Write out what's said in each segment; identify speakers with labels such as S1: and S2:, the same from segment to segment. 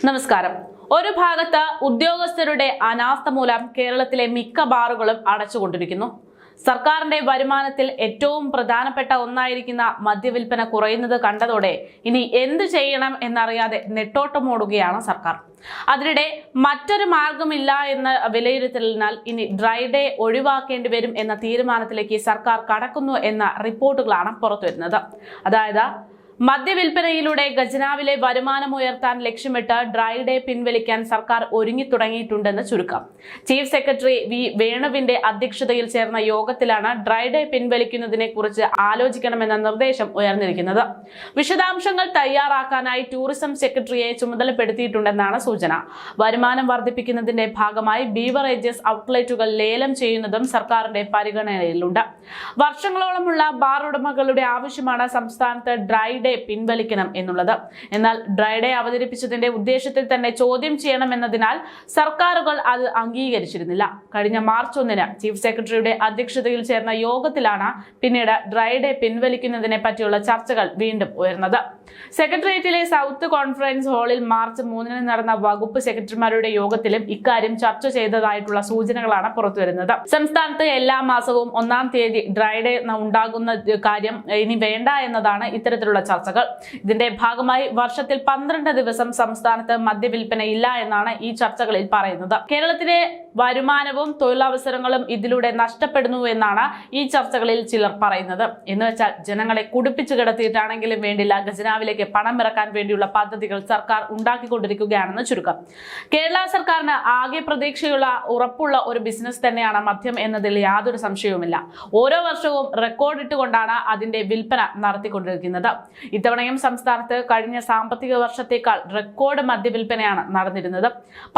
S1: നമസ്കാരം. ഒരു ഭാഗത്ത് ഉദ്യോഗസ്ഥരുടെ അനാസ്ഥ മൂലം കേരളത്തിലെ മിക്ക ബാറുകളും അടച്ചുകൊണ്ടിരിക്കുന്നു. സർക്കാരിന്റെ വരുമാനത്തിൽ ഏറ്റവും പ്രധാനപ്പെട്ട ഒന്നായിരിക്കുന്ന മദ്യവിൽപ്പന കുറയുന്നത് കണ്ടതോടെ ഇനി എന്ത് ചെയ്യണം എന്നറിയാതെ നെട്ടോട്ടമോടുകയാണ് സർക്കാർ. അതിനിടെ മറ്റൊരു മാർഗമില്ല എന്ന വിലയിരുത്തലിനാൽ ഇനി ഡ്രൈ ഡേ ഒഴിവാക്കേണ്ടി വരും എന്ന തീരുമാനത്തിലേക്ക് സർക്കാർ കടക്കുന്നു എന്ന റിപ്പോർട്ടുകളാണ് പുറത്തുവരുന്നത്. അതായത് മദ്യവിൽപ്പനയിലൂടെ ഖജനാവിലെ വരുമാനം ഉയർത്താൻ ലക്ഷ്യമിട്ട് ഡ്രൈ ഡേ പിൻവലിക്കാൻ സർക്കാർ ഒരുങ്ങി തുടങ്ങിയിട്ടുണ്ടെന്ന് ചുരുക്കം. ചീഫ് സെക്രട്ടറി വി വേണുവിന്റെ അധ്യക്ഷതയിൽ ചേർന്ന യോഗത്തിലാണ് ഡ്രൈ ഡേ പിൻവലിക്കുന്നതിനെ കുറിച്ച് ആലോചിക്കണമെന്ന നിർദ്ദേശം ഉയർന്നിരിക്കുന്നത്. വിശദാംശങ്ങൾ തയ്യാറാക്കാനായി ടൂറിസം സെക്രട്ടറിയെ ചുമതലപ്പെടുത്തിയിട്ടുണ്ടെന്നാണ് സൂചന. വരുമാനം വർദ്ധിപ്പിക്കുന്നതിന്റെ ഭാഗമായി ബീവറേജസ് ഔട്ട്ലെറ്റുകൾ ലേലം ചെയ്യുന്നതും സർക്കാരിന്റെ പരിഗണനയിലുണ്ട്. വർഷങ്ങളോളമുള്ള ബാർ ഉടമകളുടെ ആവശ്യമാണ് സംസ്ഥാനത്ത് ഡ്രൈ ഡേ പിൻവലിക്കണം എന്നുള്ളത്. എന്നാൽ ഡ്രൈ ഡേ അവതരിപ്പിച്ചതിന്റെ ഉദ്ദേശത്തിൽ തന്നെ ചോദ്യം ചെയ്യണമെന്നതിനാൽ സർക്കാരുകൾ അത് അംഗീകരിച്ചിരുന്നില്ല. കഴിഞ്ഞ മാർച്ച് 1 ചീഫ് സെക്രട്ടറിയുടെ അധ്യക്ഷതയിൽ ചേർന്ന യോഗത്തിലാണ് പിന്നീട് ഡ്രൈ ഡേ പിൻവലിക്കുന്നതിനെ പറ്റിയുള്ള ചർച്ചകൾ വീണ്ടും ഉയർന്നത്. സെക്രട്ടേറിയറ്റിലെ സൗത്ത് കോൺഫറൻസ് ഹാളിൽ മാർച്ച് 3 നടന്ന വകുപ്പ് സെക്രട്ടറിമാരുടെ യോഗത്തിലും ഇക്കാര്യം ചർച്ച ചെയ്തതായിട്ടുള്ള സൂചനകളാണ് പുറത്തുവരുന്നത്. സംസ്ഥാനത്ത് എല്ലാ മാസവും 1-ാം തീയതി ഡ്രൈ ഡേ ഉണ്ടാകുന്ന കാര്യം ഇനി വേണ്ട എന്നതാണ് ഇത്തരത്തിലുള്ള ചർച്ചകൾ. ഇതിന്റെ ഭാഗമായി വർഷത്തിൽ 12 ദിവസം സംസ്ഥാനത്ത് മദ്യവിൽപ്പന ഇല്ല എന്നാണ് ഈ ചർച്ചകളിൽ പറയുന്നത്. കേരളത്തിലെ വരുമാനവും തൊഴിലവസരങ്ങളും ഇതിലൂടെ നഷ്ടപ്പെടുന്നു എന്നാണ് ഈ ചർച്ചകളിൽ ചിലർ പറയുന്നത്. എന്ന് വെച്ചാൽ ജനങ്ങളെ കുടിപ്പിച്ചു കിടത്തിയിട്ടാണെങ്കിലും വേണ്ടില്ല, ഖജനാവിലേക്ക് പണം ഇറക്കാൻ വേണ്ടിയുള്ള പദ്ധതികൾ സർക്കാർ ഉണ്ടാക്കിക്കൊണ്ടിരിക്കുകയാണെന്ന് ചുരുക്കം. കേരള സർക്കാരിന് ആകെ പ്രതീക്ഷയുള്ള ഉറപ്പുള്ള ഒരു ബിസിനസ് തന്നെയാണ് മദ്യം എന്നതിൽ യാതൊരു സംശയവുമില്ല. ഓരോ വർഷവും റെക്കോർഡിട്ടുകൊണ്ടാണ് അതിന്റെ വിൽപ്പന നടത്തിക്കൊണ്ടിരിക്കുന്നത്. ഇത്തവണയും സംസ്ഥാനത്ത് കഴിഞ്ഞ സാമ്പത്തിക വർഷത്തേക്കാൾ റെക്കോർഡ് മദ്യവിൽപ്പനയാണ് നടന്നിരുന്നത്.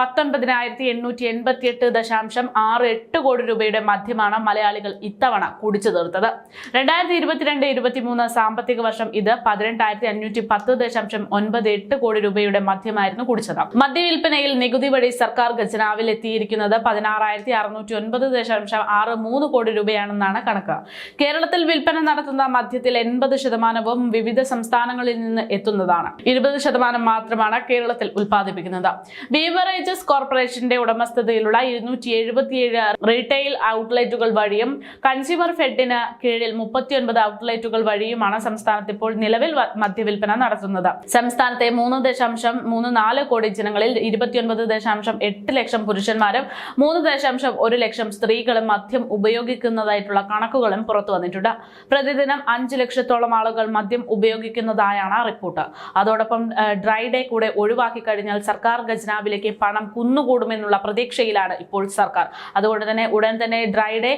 S1: 19,888.68 കോടി രൂപയുടെ മദ്യമാണ് മലയാളികൾ ഇത്തവണ കുടിച്ചു തീർത്തത്. 2022-23 സാമ്പത്തിക വർഷം ഇത് 18,510.98 കോടി രൂപയുടെ മദ്യമായിരുന്നു കുടിച്ചത്. മദ്യവിൽപ്പനയിൽ നികുതി വഴി സർക്കാർ ഖജനാവിൽ എത്തിയിരിക്കുന്നത് 16,609.63 കോടി രൂപയാണെന്നാണ് കണക്ക്. കേരളത്തിൽ വിൽപ്പന നടത്തുന്ന മദ്യത്തിൽ 80% വിവിധ സംസ്ഥാനങ്ങളിൽ നിന്ന് എത്തുന്നതാണ്. 20% മാത്രമാണ് കേരളത്തിൽ ഉൽപ്പാദിപ്പിക്കുന്നത്. ബീവറേജസ് കോർപ്പറേഷന്റെ ഉടമസ്ഥതയിലുള്ള 277 റീറ്റെയിൽ ഔട്ട്ലെറ്റുകൾ വഴിയും കൺസ്യൂമർ ഫെഡിന് കീഴിൽ 39 ഔട്ട്ലെറ്റുകൾ വഴിയുമാണ് സംസ്ഥാനത്ത് ഇപ്പോൾ നിലവിൽ മദ്യവിൽപ്പന നടത്തുന്നത്. സംസ്ഥാനത്തെ 3.34 കോടി ജനങ്ങളിൽ 29.8 ലക്ഷം പുരുഷന്മാരും 3.1 ലക്ഷം സ്ത്രീകളും മദ്യം ഉപയോഗിക്കുന്നതായിട്ടുള്ള കണക്കുകളും പുറത്തു വന്നിട്ടുണ്ട്. പ്രതിദിനം 5 ലക്ഷത്തോളം ആളുകൾ മദ്യം ഉപയോഗിക്കുന്നതായാണ് റിപ്പോർട്ട്. അതോടൊപ്പം ഡ്രൈ ഡേ കൂടെ ഒഴിവാക്കി കഴിഞ്ഞാൽ സർക്കാർ ഖജനാവിലേക്ക് പണം കുന്നുകൂടുമെന്നുള്ള പ്രതീക്ഷയിലാണ് ഇപ്പോൾ സർക്കാർ. അതുകൊണ്ട് തന്നെ ഉടൻ തന്നെ ഡ്രൈ ഡേ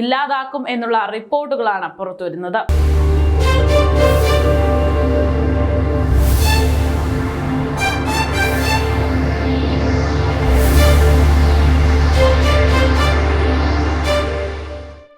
S1: ഇല്ലാതാക്കും എന്നുള്ള റിപ്പോർട്ടുകളാണ് പുറത്തുവരുന്നത്.